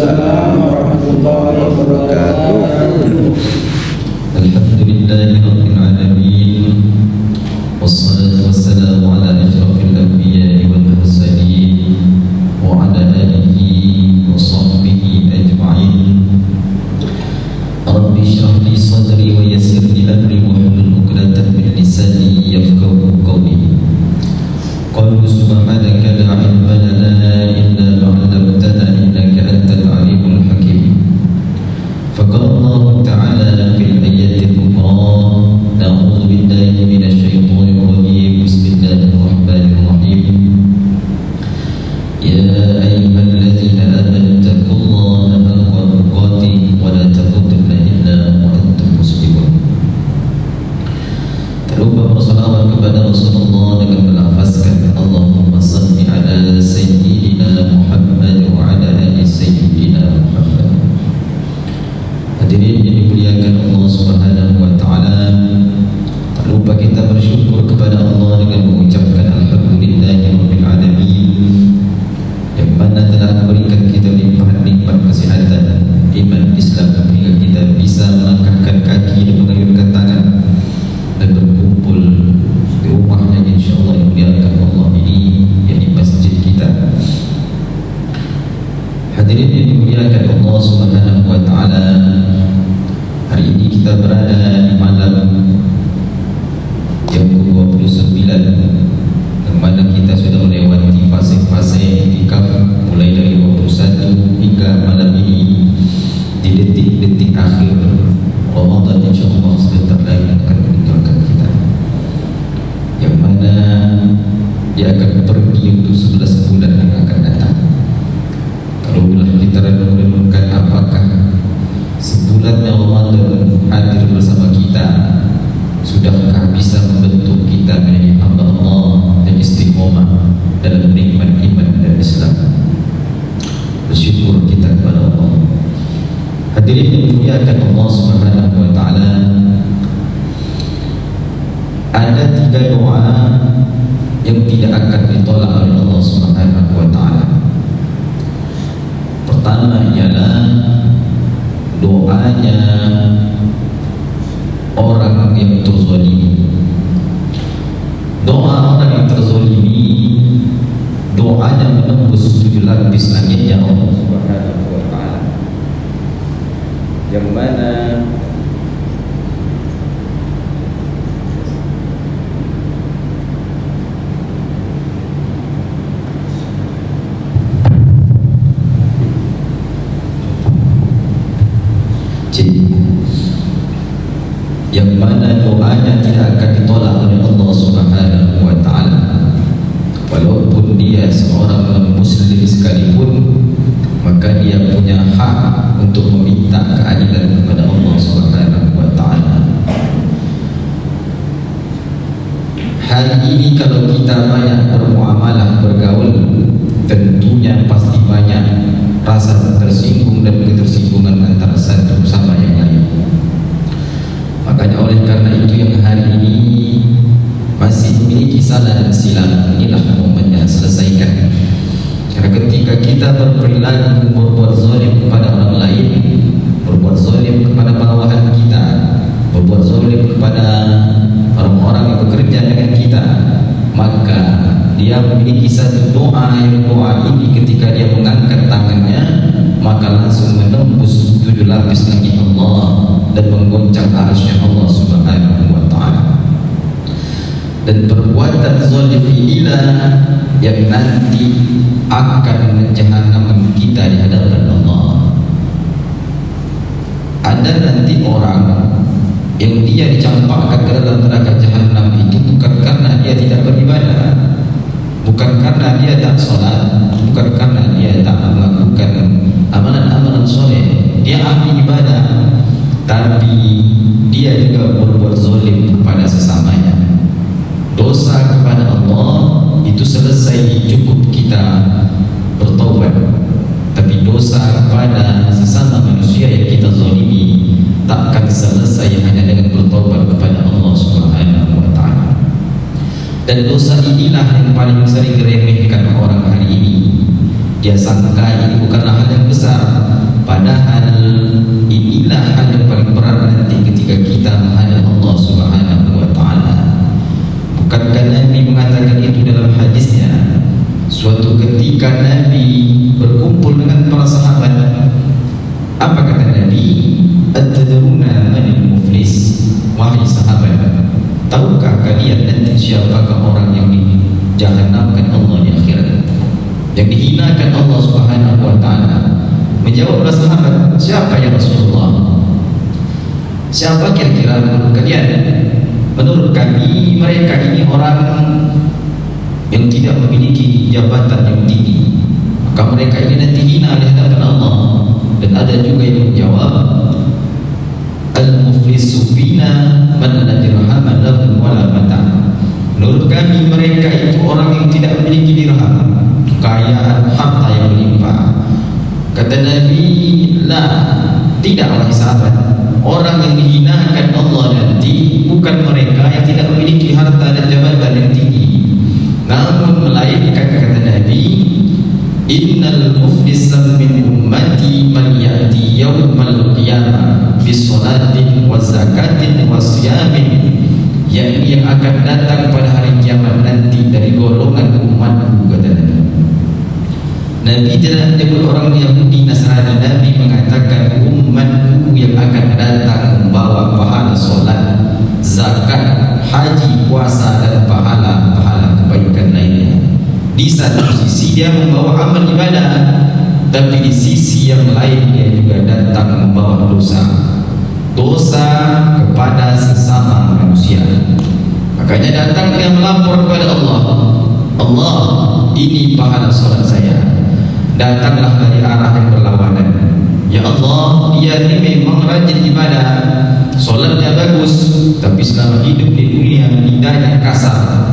Waalaikumsalam warahmatullahi wabarakatuh. Alhamdulillahi rabbil alamin. Wassalatu wassalamu ala asyrafil anbiya'i wal mursalin wa ala alihi wa sahbihi ajma'in. Rabbi shrah li sadri wa yassir li amri wahlul 'uqdatam min lisani yafqahu qawli. Qalu subhanaka la 'ilma lana illa ma 'allamtana innaka antal 'alimul hakim. Faqala Allah ta'ala fil ayatil ukhra, na'udzu billahi minasy syaithanir rajim. Bismillahirrahmanirrahim. Ya ayyuhalladzina amanu taqullaha haqqa tuqatih wa la tamutunna illa wa antum muslimun. Tak lupa bersalawat kepada Rasulullah dengan melafazkan Allahumma salli ala sayyidina Muhammad wa ala ali sayyidina Muhammad. Hadirin yang dimuliakan Allah Subhanahu wa taala, tak lupa kita bersyukur kepada Allah dengan mengucapkan alhamdulillahirabbil alamin, yang mana telah memberikan kita limpahan nikmat kesihatan, iman, Islam, hingga kita bisa melangkahkan kaki dan mengayunkan tangan dan berkumpul di rumahnya insyaallah yang dimuliakan Allah ini, yakni masjid kita. Hadirin yang dimuliakan Allah Subhanahu wa taala, hari ini kita berada di malam yang ke-29, yang mana kita sudah melewati fase-fase i'tikaf mulai dari 21 hingga malam ini di detik-detik akhir Ramadan. Insyaallah sebentar lagi akan meninggalkan kita, yang mana dia akan pergi untuk 11 bulan yang akan datang. Kalau kita renung-renungkan apakah sebulan Ramadan hadir bersama kita, sudahkah bisa membentuk kita menjadi hamba Allah dan istiqomah dalam nikmat iman dan Islam? Bersyukur kita kepada Allah. Hadirin yang dimuliakan Allah Subhanahu wa taala, ada 3 doa yang tidak akan ditolak oleh Allah Subhanahu wa taala. Pertama ialah doanya orang yang terzalimi. Doa orang yang terzalimi, doanya menembus 7 lapis langitnya Allah Subhanahu wa taala, yang mana doanya tidak akan ditolak oleh Allah Subhanahu wa taala. Walaupun dia seorang non-muslim sekalipun, maka dia punya hak untuk meminta keadilan kepada Allah Subhanahu wa taala. Hari ini kalau kita banyak bermuamalah, bergaul, tentunya pasti banyak rasa tersinggung dan ketersinggungan antara satu sama yang lain. Makanya oleh karena itu yang hari ini masih memiliki salah dan silap, inilah momennya, selesaikan. Karena ketika kita berperilaku berbuat zalim kepada orang lain, berbuat zalim kepada bawahan kita, berbuat zalim kepada orang-orang yang bekerja dengan kita, maka dia memiliki satu doa, yang doa ini ketika dia mengangkat tangannya, maka langsung menembus 7 lapis langit Allah dan menggoncang arsy Allah Subhanahu wa taala. Dan perbuatan zalim inilah yang nanti akan menjahanamkan kita di hadapan Allah. Ada nanti orang yang dia dicampakkan ke dalam neraka jahanam itu bukan karena dia tidak beribadah, bukan karena dia tak salat, bukan karena dia tak melakukan amalan-amalan soleh. Dia ahli ibadah, tapi dia juga berbuat zalim kepada sesamanya. Dosa kepada Allah itu selesai, cukup kita bertaubat. Tapi dosa kepada sesama manusia yang kita zalimi takkan selesai hanya dengan bertaubat kepada Allah Subhanahu wa taala. Dan dosa inilah yang paling sering diremehkan orang hari ini. Dia sangka ini bukanlah hal yang besar, siapakah orang yang dijahanamkan Allah di akhirat, yang dihinakan Allah Subhanahu wa ta'ala? Menjawablah sahabat, siapa ya Rasulullah? Siapa kira-kira menurut kalian? Menurut kami, mereka ini orang yang tidak memiliki jabatan yang tinggi, maka mereka ini nanti hina di hadapan Allah. Dan ada juga yang menjawab, al-muflisu fina man la dirhama lahu wa la mata'. Menurut kami, mereka itu orang yang tidak memiliki dirham, kekayaan harta yang melimpah. Kata Nabi, lah, tidak wahai sahabat, orang yang dihinakan Allah nanti bukan mereka yang tidak memiliki harta dan jabatan yang tinggi, namun melainkan, kata Nabi, innal muflisan min ummati man ya'ti yawmal qiyamah fi salatin wa zakatin wa siyamin, yakni yang akan datang pada hari kiamat nanti dari golongan umatku, kata Nabi. Nabi tidak menyebut orang Yahudi Nasrani. Nabi mengatakan umatku yang akan datang membawa pahala solat, zakat, haji, puasa dan pahala-pahala kebaikan lainnya. Di satu sisi dia membawa amal ibadah, tapi di sisi yang lain dia juga datang membawa dosa kepada sesama manusia. Makanya datang dia melapor kepada Allah, Allah, ini pahala solat saya. Datanglah dari arah yang berlawanan, ya Allah, dia ini memang rajin ibadah, solatnya bagus, tapi selama hidup di dunia lidahnya kasar,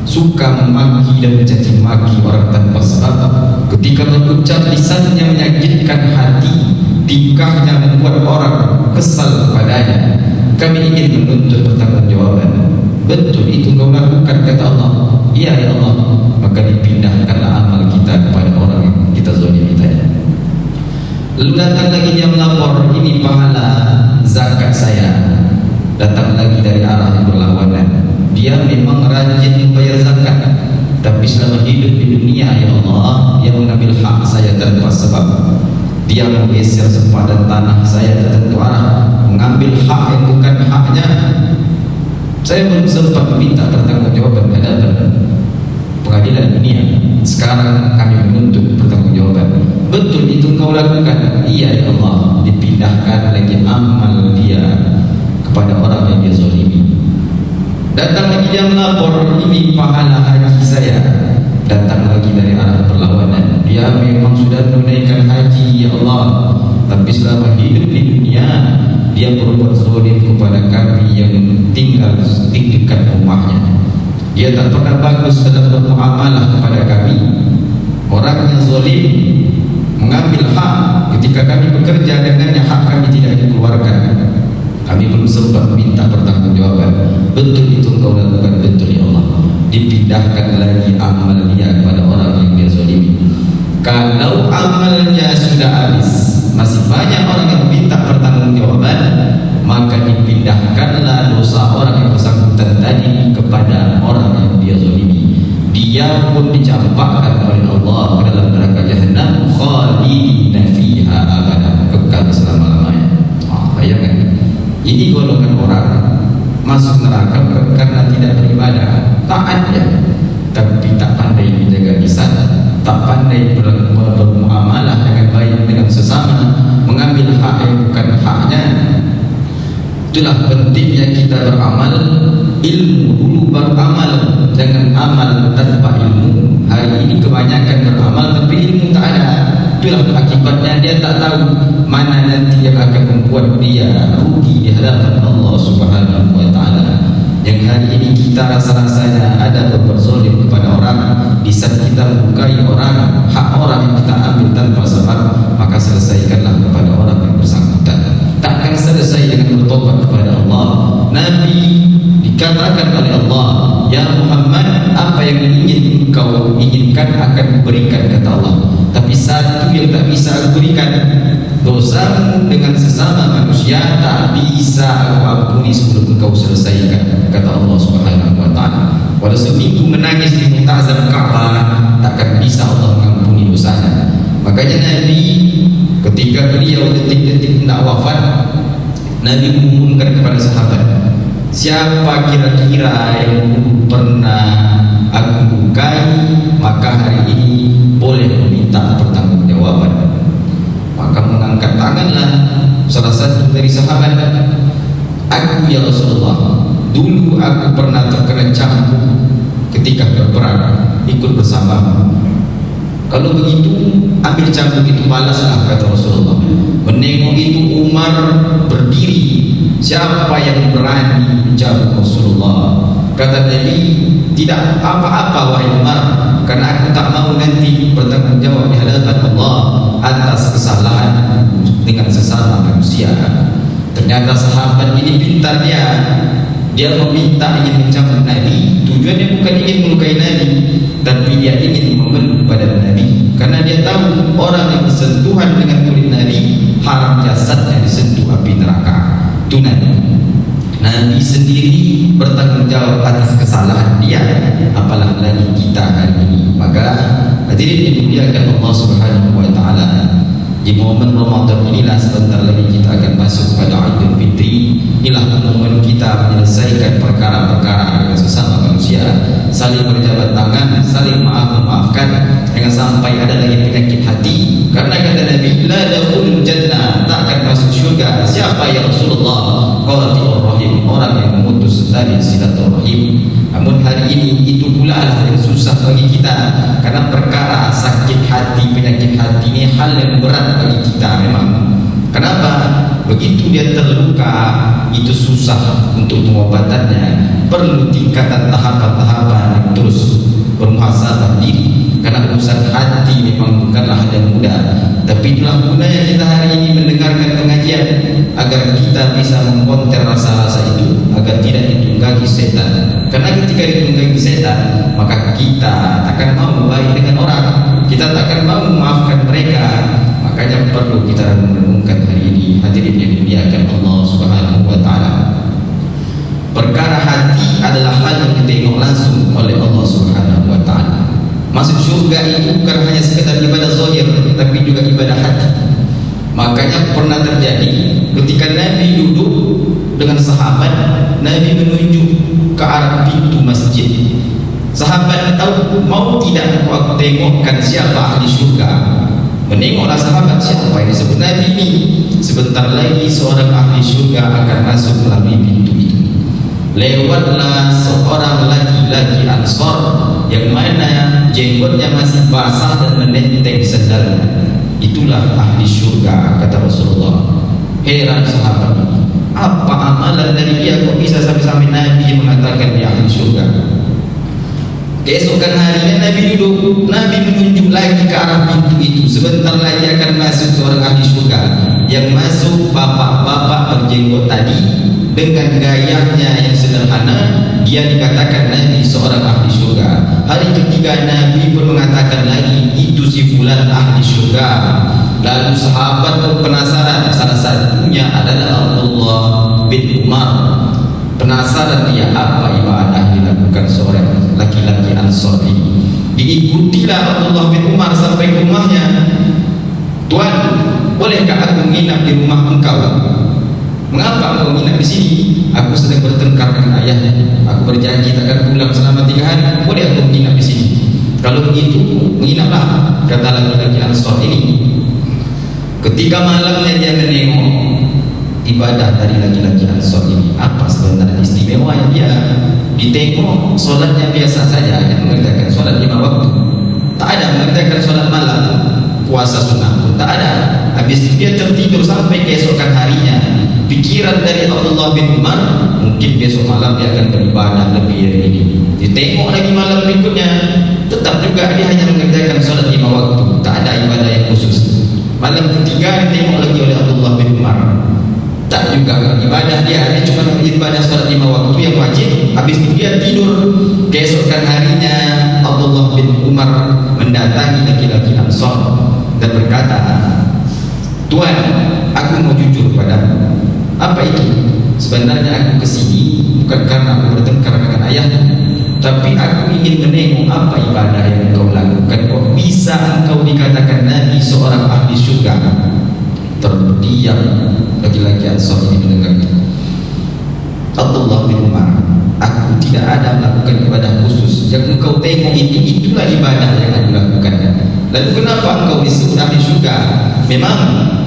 suka memaki dan mencaci maki orang tanpa sebab. Ketika berucap, lisannya menyakitkan hati, tingkahnya membuat orang kesal kepadanya. Kami ingin menuntut pertanggungjawaban. Betul itu kau lakukan, kata Allah. Iya ya Allah. Maka dipindahkanlah amal kita kepada orang yang kita zalimi tadi. Lalu datang lagi dia melapor, ini pahala zakat saya. Datang lagi dari arah yang berlawanan, dia memang rajin membayar zakat, tapi selama hidup di dunia, ya Allah, dia mengambil hak saya tanpa sebab. Dia menggeser sempadan tanah saya tertentu arah, mengambil hak yang bukan haknya. Saya belum sempat meminta pertanggungjawaban di hadapan pengadilan dunia. Sekarang kami menuntut pertanggungjawaban. Betul itu kau lakukan? Iya ya Allah. Dipindahkan lagi amal dia kepada orang yang dia zalimi. Datang lagi dia melapor, ini pahala haji saya. Datang lagi dari arah perlawanan, dia memang sudah menunaikan haji, ya Allah, tapi selama hidup di dunia dia berbuat zalim kepada kami yang tinggal di dekat rumahnya. Dia tak pernah bagus dalam bermuamalah kepada kami. Orang yang zalim mengambil hak ketika kami bekerja dengannya, hak kami tidak dikeluarkan. Kami belum sempat minta pertanggungjawaban. Betul itu engkau lakukan, betul ya Allah. Dipindahkan lagi amal dia kepada orang yang dia zalimi. Kalau amalnya sudah habis, masih banyak orang yang minta pertanggungjawaban, maka dipindahkanlah dosa orang yang bersangkutan tadi kepada orang yang dia zalimi. Dia pun dicampakkan oleh Allah ke dalam neraka Jahannam, khalidina fiha abada, kekal selama-lamanya. Bayangkan, ini golongan orang masuk neraka karena tidak beribadah, taat ya, tapi tak pandai menjaga lisan, tak pandai bermuamalah dengan baik dengan sesama, mengambil hak yang bukan haknya. Itulah pentingnya kita beramal. Ilmu dulu beramal, jangan amal tanpa ilmu. Hari ini kebanyakan beramal tapi ilmu tak ada. Itulah akibatnya dia tak tahu mana nanti yang akan membuat dia rugi di hadapan Allah Subhanahu wa ta'ala. Yang hari ini kita rasa-rasanya ada berbuat zalim kepada orang, di saat kita melukai orang, hak orang yang kita ambil tanpa sebab, maka selesaikanlah kepada orang yang bersangkutan. Takkan selesai dengan bertobat kepada Allah. Nabi dikatakan oleh Allah, ya Muhammad, apa yang ingin engkau inginkan akan kuberikan, kata Allah. Tapi satu yang tak bisa aku berikan, dosamu dengan sesama manusia tak bisa aku ampuni sebelum engkau selesaikan, kata Allah Subhanahu wa ta'ala. Walau seminggu menangis di muntazam Ka'bah, takkan bisa Allah mengampuni dosanya. Makanya Nabi ketika beliau detik-detik hendak wafat, Nabi mengumumkan kepada sahabat, Siapa kira-kira yang pernah aku bukai, maka hari ini boleh meminta pertanggungjawaban. Maka mengangkat tanganlah salah satu dari sahabat. Aku ya Rasulullah, dulu aku pernah terkena cambuk ketika berperang, ikut bersama. Kalau begitu, ambil cambuk itu balaslah, kata Rasulullah. Menengok itu Umar berdiri. Siapa yang berani mencambuk Rasulullah? Kata Nabi, tidak apa-apa wahai Umar, karena aku tak mau nanti bertanggungjawab di hadapan Allah atas kesalahan dengan sesama manusia. Ternyata sahabat ini pintar dia. Dia meminta ingin mencambuk Nabi. Tujuannya bukan ingin melukai Nabi, tapi dia ingin memeluk badan Nabi, karena dia tahu orang yang bersentuhan dengan kulit Nabi, haram jasadnya disentuh api neraka. Itu Nabi sendiri bertanggung jawab atas kesalahan dia, apalagi lagi kita hari ini. Maka hadirin dimuliakan Allah Subhanahu wa taala, di momen Ramadan inilah sebentar lagi kita akan masuk pada Idul Fitri. Inilah momen kita menyelesaikan perkara-perkara dengan sesama manusia, saling berjabat tangan, saling maaf-memaafkan, jangan sampai ada lagi penyakit hati. Karena kata Nabi, la dakhulul jannah, tak akan masuk syurga siapa ya Rasulullah? Qati'ur rahim, orang yang memutus tali silaturahim. Namun hari ini itu pula lah yang susah bagi kita, karena perkara sakit hati, penyakit hati ini hal yang berat bagi kita memang. Kenapa? Begitu dia terluka, itu susah untuk pengobatannya. Perlu tingkatan tahapan-tahapan yang terus bermuhasabah diri, karena urusan hati memang bukanlah hal yang mudah. Tapi itulah gunanya kita hari ini mendengarkan pengajian, agar kita bisa mengkonter rasa-rasa itu, agar tidak ditunggangi setan. Karena ketika ditunggangi setan, maka kita takkan mau baik dengan orang, kita takkan mau memaafkan mereka. Makanya perlu kita renungkan hari ini, hadirin yang dimuliakan Allah Subhanahu wa taala. Perkara hati adalah hal yang ditengok langsung oleh Allah Subhanahu wa taala. Masuk surga itu bukan hanya sekedar ibadah zahir, tapi juga ibadah hati. Makanya pernah terjadi ketika Nabi duduk dengan sahabat, Nabi menunjuk ke arah pintu masjid. Sahabat tahu, mau tidak aku tengokkan siapa ahli surga. Menengoklah sahabat, siapa yang disebut Nabi ini. Sebentar lagi seorang ahli surga akan masuk melalui pintu itu. Lewatlah seorang laki-laki Ansor yang mana jenggotnya masih basah dan menenteng sandalnya. Itulah ahli surga, kata Rasulullah. Heran sahabat ini, apa amalan dari dia kok bisa sampai-sampai Nabi mengatakan dia ahli surga? Keesokan harinya Nabi duduk, Nabi menunjuk lagi ke arah pintu itu. Sebentar lagi akan masuk seorang ahli surga. Yang masuk bapak-bapak berjenggot tadi, dengan gayanya yang sederhana, dia dikatakan Nabi seorang ahli surga. Hari ketiga Nabi pun mengatakan lagi, itu si fulan ahli surga. Lalu sahabat pun penasaran, salah satunya adalah Abdullah bin Umar. Penasaran dia, apa ibadah yang dilakukan seorang laki-laki Ansor ini. Diikutilah Abdullah bin Umar sampai ke rumahnya. Tuan, bolehkah aku menginap di rumah engkau? Mengapa engkau menginap di sini? Aku sedang bertengkar dengan ayahnya. Aku berjanji takkan pulang selama 3 hari. Boleh aku menginap di sini? Kalau begitu, menginaplah, kata laki-laki Ansor ini. Ketika malamnya dia menengok ibadah dari laki-laki Ansor ini, apa sebenarnya istimewa yang dia ditengok? Solatnya biasa saja, yang mengerjakan solat 5 waktu, tak ada mengerjakan solat malam, puasa sunnah pun tak ada. Habis itu dia tertidur sampai keesokan harinya. Pikiran dari Abdullah bin Umar, mungkin besok malam dia akan beribadah lebih dari ini. Ditengok lagi malam berikutnya, tetap juga dia hanya mengerjakan solat 5 waktu, tak ada ibadah yang khusus. Malam ketiga ditengok lagi oleh Abdullah bin Umar, tak juga ibadah dia cuma ibadah solat 5 waktu yang wajib. Habis itu dia tidur. Keesokan harinya Abdullah bin Umar mendatangi laki-laki Ansor dan berkata, Tuan, aku mau jujur padamu. Apa itu? Sebenarnya aku kesini bukan karena aku bertengkar dengan ayahmu, tapi aku ingin menengok apa ibadah yang engkau lakukan. Kok bisa engkau dikatakan Nabi seorang ahli surga? Terdiam laki-laki Ansor ini mendengar itu. Abdullah bin Umar, aku tidak ada melakukan ibadah khusus yang engkau tengok itulah ibadah yang aku lakukan. Lalu kenapa engkau disebut ahli syurga? Memang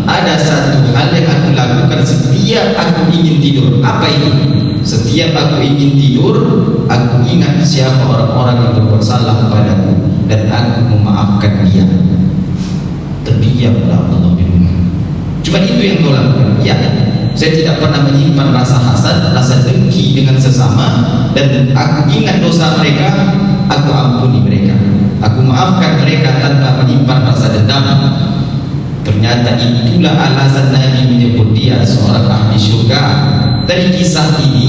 ada satu hal yang aku lakukan setiap aku ingin tidur. Apa itu? Setiap aku ingin tidur, aku ingat siapa orang-orang yang berbuat salah kepadaku dan aku memaafkan dia. Terdiamlah Abdullah bin Umar. Cuma itu yang kau lakukan? Ya, saya tidak pernah menyimpan rasa hasad, rasa dengki dengan sesama, dan aku ingat dosa mereka, aku ampuni mereka, aku maafkan mereka tanpa menyimpan rasa dendam. Ternyata itulah alasan Nabi menyebut dia seorang ahli syurga. Dari kisah ini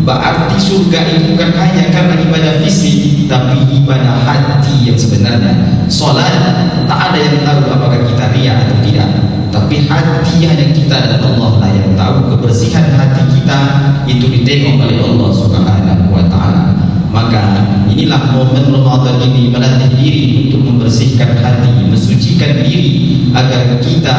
berarti surga itu bukan hanya karena ibadah fisik, tapi ibadah hati yang sebenarnya. Solat tak ada yang tahu apakah kita riya atau tidak, tapi hati hanya kita dan Allah lah yang tahu. Kebersihan hati kita itu ditengok oleh Allah Subhanahu wa ta'ala. Maka inilah momen Ramadan ini, melatih diri untuk membersihkan hati, mensucikan diri agar kita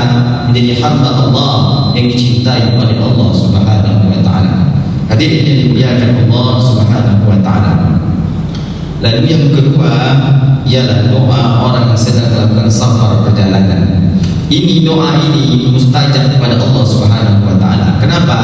menjadi hamba Allah yang dicintai oleh Allah Subhanahu wa ta'ala. Hadirin yang dimuliakan Allah Subhanahu wa ta'ala. Lalu yang kedua ialah doa orang yang sedang melakukan safar perjalanan. Ini doa ini mustajab kepada Allah Subhanahu wa ta'ala. Kenapa?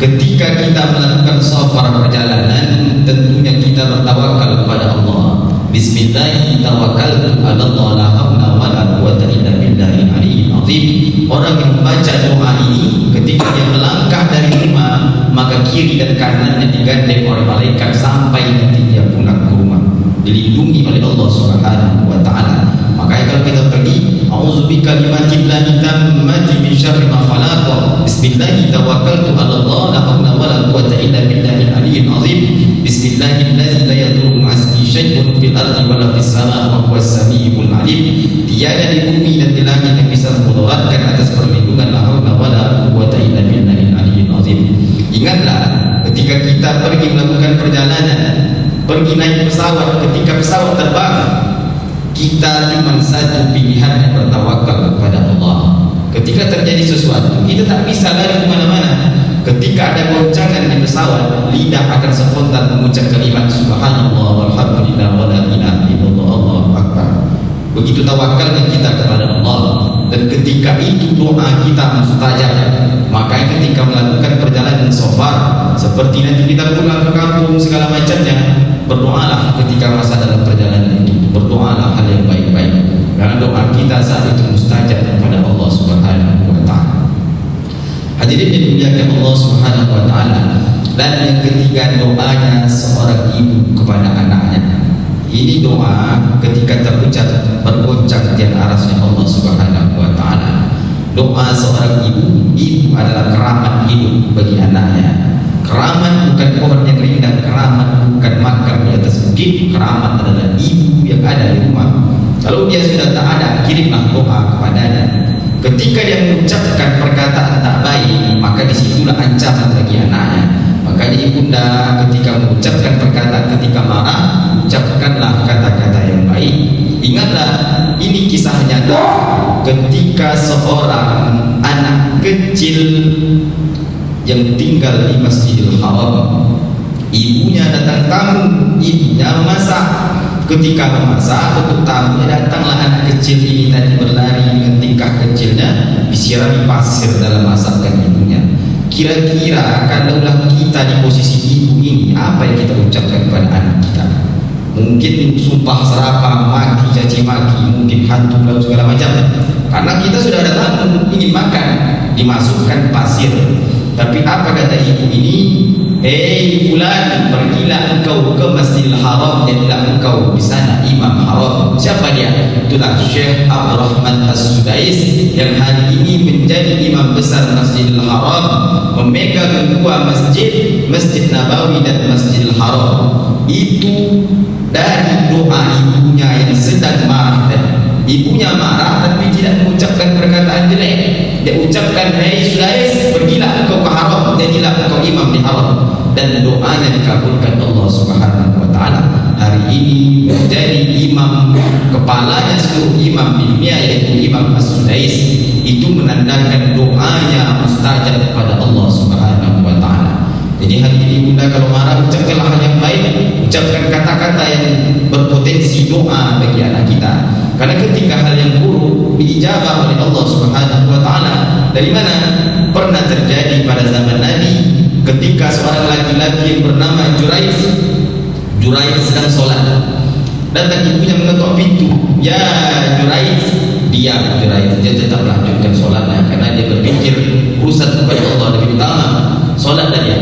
Ketika kita melakukan safar perjalanan, tentunya kita bertawakal kepada Allah. Bismillah tawakkaltu 'ala Allah la haula wala quwwata illa billahil aliyyil azim. Orang yang membaca doa ini ketika dia melangkah dari rumah, maka kiri dan kanannya digandeng oleh malaikat sampai nanti dia pulang ke rumah, dilindungi oleh Allah Subhanahu wa ta'ala. Makanya kalau kita pergi, a'udzubika bimakatillahi tammati min syarri ma khalaq. Bismillah tawakkaltu 'ala Allah la haula wala quwwata illa billahil aliyyil azim. Bismillahilladzi la yadurru ma'asmihi syai'un fil ardi wala fis samaa'i wa huwas samii'ul 'aliim. Tiada di bumi dan di langit yang bisa memudaratkan atas perlindungan la haula wala quwwata illa billahil aliyyil azim. Ingatlah ketika kita pergi melakukan perjalanan, pergi naik pesawat, ketika pesawat terbang, kita cuma satu pilihan yang bertawakal kepada Allah. Ketika terjadi sesuatu, kita tak bisa lari kemana-mana. Ketika ada goncangan di pesawat, lidah akan spontan mengucap kalimat Subhanallah walhamdulillah wa la ilaha illallah Allahu akbar. Begitu tawakalnya kita kepada Allah, dan ketika itu doa kita mustajab. Makanya ketika melakukan perjalanan safar, seperti nanti kita pulang ke kampung segala macamnya, berdoalah ketika masa dalam perjalanan itu. Berdoalah hal yang baik-baik, karena doa kita saat itu mustajab kepada Allah Subhanahu wa ta'ala. Hadirin yang dimuliakan Allah Subhanahu wa ta'ala. Dan yang ketiga, doanya seorang ibu kepada anaknya. Ini doa ketika terucap bergoncang di arasnya Allah Subhanahu wa ta'ala. Doa seorang ibu adalah keramat hidup bagi anaknya. Keramat bukan pohon yang rindang, keramat bukan makam di atas bukit, keramat adalah ibu yang ada di rumah. Kalau dia sudah tak ada, kirimlah doa kepadanya. Ketika dia mengucapkan perkataan tak baik, maka disitulah ancaman bagi anaknya. Makanya ibunda ketika mengucapkan perkataan ketika marah, ucapkanlah kata-kata yang baik. Ingatlah, ini kisah nyata ketika seorang anak kecil yang tinggal di Masjidil Haram, ibunya datang tamu, ibunya memasak. Ketika memasak untuk tamu, datanglah anak kecil ini tadi berlari dengan tingkah kecilnya, disirami pasir dalam masakan ibunya. Kira-kira kalaulah kita di posisi ibu ini, apa yang kita ucapkan kepada anak kita? Mungkin sumpah serapah, maki, caci maki, mungkin hantu laut segala macam. Karena kita sudah ada tamu ingin makan, dimasukkan pasir. Tapi apa kata ibu ini? Hei fulan, pergilah engkau ke Masjidil Haram, jadilah engkau di sana imam haram. Siapa dia? Itulah Syekh Abdurrahman As-Sudais yang hari ini menjadi imam besar Masjidil Haram, memegang dua masjid, Masjid Nabawi dan Masjidil Haram. Itu dari doa ibunya yang sedang marah tadi. Ibunya marah tapi tidak mengucapkan perkataan jelek. Dia ucapkan, hei Sudais, pergilah engkau ke haram, jadilah engkau imam di haram. Dan doanya dikabulkan Allah Subhanahu wa ta'ala. Hari ini menjadi imam, kepalanya seluruh imam di dunia, yaitu Imam As-Sudais. Itu menandakan doanya mustajab kepada Allah Subhanahu wa ta'ala. Jadi hari ini Bunda kalau marah, ucapkanlah hal yang baik, ucapkan kata-kata yang berpotensi doa bagi anak kita. Karena ketika hal yang buruk diijabah oleh Allah Subhanahu wa taala. Dari mana? Pernah terjadi pada zaman Nabi ketika seorang laki-laki yang bernama Juraij sedang sholat. Datang ibunya mengetuk pintu. Ya Juraij, diam Juraij. Dia tetap lanjutkan sholatnya karena dia berpikir urusan kepada Allah lebih utama. Sholat dia.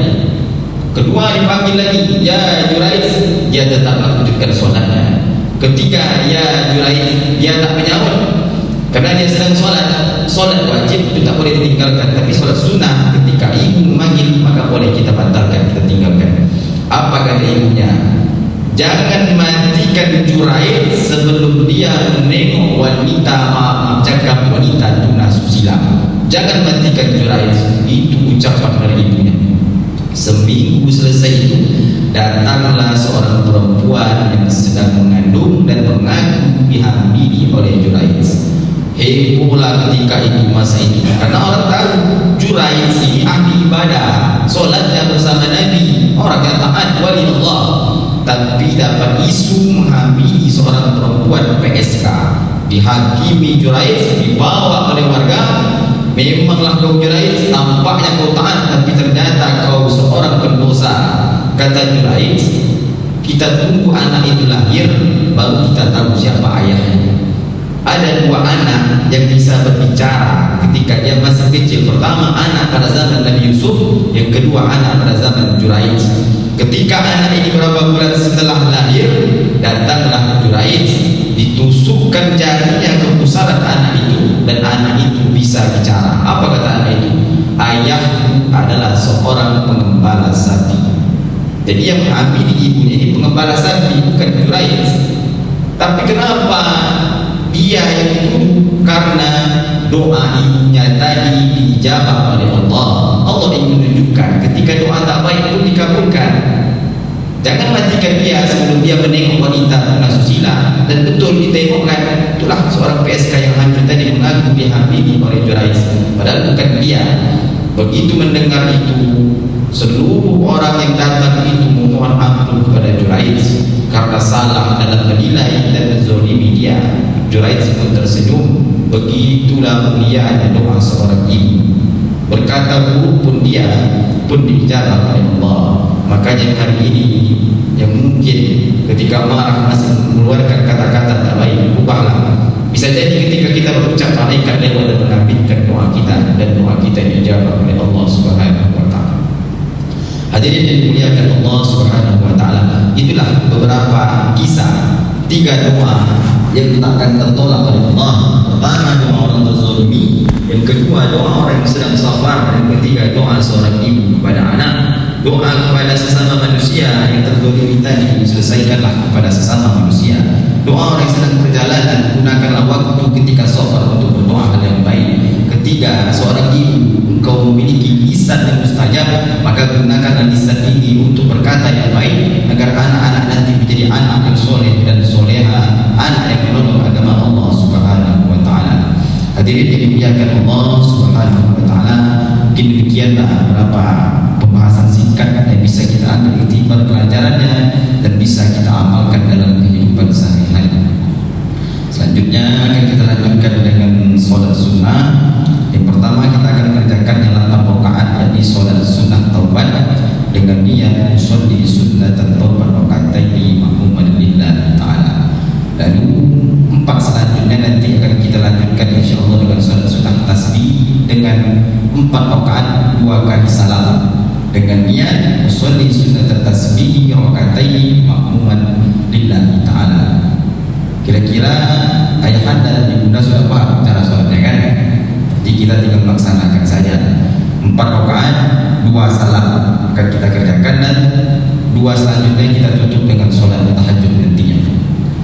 Kedua dipanggil lagi, ya Juraij, dia tetap lanjutkan sholatnya. Ketiga, ya Juraij, dia tak menyahut karena dia sedang sholat. Sholat wajib itu tak boleh ditinggalkan, tapi sholat sunnah ketika ibu memanggil maka boleh kita batalkan, kita tinggalkan. Apa kata ibunya? Jangan matikan Juraij sebelum dia menengok wanita, cakap wanita tunasusila. Jangan matikan Juraij. Itu ucapan dari ibunya. Seminggu selesai itu, datanglah seorang perempuan yang sedang mengandung dan mengaku dihamili oleh Juraij. Hebohlah ketika itu, masa itu, karena orang tahu Juraij ini ahli ibadah, solatnya bersama Nabi, orang yang taat wali Allah. Tapi dapat isu menghamili seorang perempuan PSK, dihakimi Juraij, dibawa oleh warga. Memanglah kau Juraij, tampaknya kau taat, tapi ternyata kau seorang pendosa. Kata Juraij, kita tunggu anak itu lahir, baru kita tahu siapa ayahnya. Ada dua anak yang bisa berbicara ketika dia masih kecil. Pertama anak pada zaman Nabi Yusuf, yang kedua anak pada zaman Juraij. Ketika anak ini berapa bulan setelah lahir, datanglah Juraij, ditusukkan jarinya ke pusaran anak itu, dan anak itu bisa bicara. Apa kata anak itu? Ayahku adalah seorang pengembala sapi. Jadi yang menghamili ibunya ini pengembala sapi, bukan Juraij. Tapi kenapa dia yang dituduh? Karena doa ibunya tadi diijabah oleh Allah. Allah ingin menunjukkan ketika doa tak baik pun dikabulkan. Jangan matikan dia sebelum dia menengok wanita tunasusila. Dan betul ditengokkan, itulah seorang PSK yang hancur tadi mengaku dihamili oleh Juraij, padahal bukan dia. Begitu mendengar itu, seluruh orang yang datang itu memohon ampun kepada Juraij karena salah dalam menilai dan menzolimi dia. Juraij pun tersenyum. Begitulah mulianya doa seorang ibu. Berkata buruk pun dia pun dijabah oleh Allah. Makanya hari ini yang mungkin ketika marah masih mengeluarkan kata-kata tak baik, ubahlah. Bisa jadi ketika kita berucap malaikat lewat dan mengaminkan doa kita, dan doa kita dijabah oleh Allah Subhanahu wa taala. Hadirin yang dimuliakan Allah Subhanahu wa taala, itulah beberapa kisah 3 doa yang takkan tertolak oleh Allah. Pertama, doa orang terzalimi. Yang kedua, doa orang yang sedang safar. Yang ketiga, doa seorang ibu kepada anak. Doa kepada sesama manusia yang terzalimi tadi, selesaikanlah kepada sesama manusia. Doa orang yang sedang perjalanan, gunakanlah waktu ketika safar untuk berdoa hal yang baik. Ketiga, seorang ibu, engkau memiliki lisan yang mustajab, maka gunakanlah lisan ini untuk berkata yang baik agar anak-anak nanti menjadi anak yang soleh dan soleha, anak yang menolong agama Allah Subhanahu wa taala. Hadirin yang dimuliakan Allah Subhanahu wa taala, mungkin demikianlah beberapa pembahasan singkat yang bisa kita ambil iktibar pelajarannya dan bisa kita amalkan dalam kehidupan sehari-hari. Selanjutnya akan kita lanjutkan dengan sholat sunnah. Yang pertama kita akan kerjakannya 8 rakaat, yakni sholat sunnah taubat dengan niat usolli sunnatan taubat rakaataini mahmuman lillah ta'ala. Lalu 4 selanjutnya nanti akan kita lanjutkan insyaallah dengan sholat sunnah tasbih dengan 4 rakaat 2 kali salam dengan niat usolli sunnatan tasbih rakaataini mahmuman lillah ta'ala. Kira-kira ayahanda dan ibunda sudah paham cara sholatnya kan? Jadi kita tinggal melaksanakan saja 4 rakaat 2 salam akan kita kerjakan, dan 2 selanjutnya kita tutup dengan sholat tahajud nantinya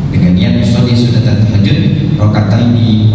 dengan niat usolli sunnatan tahajud rakaataini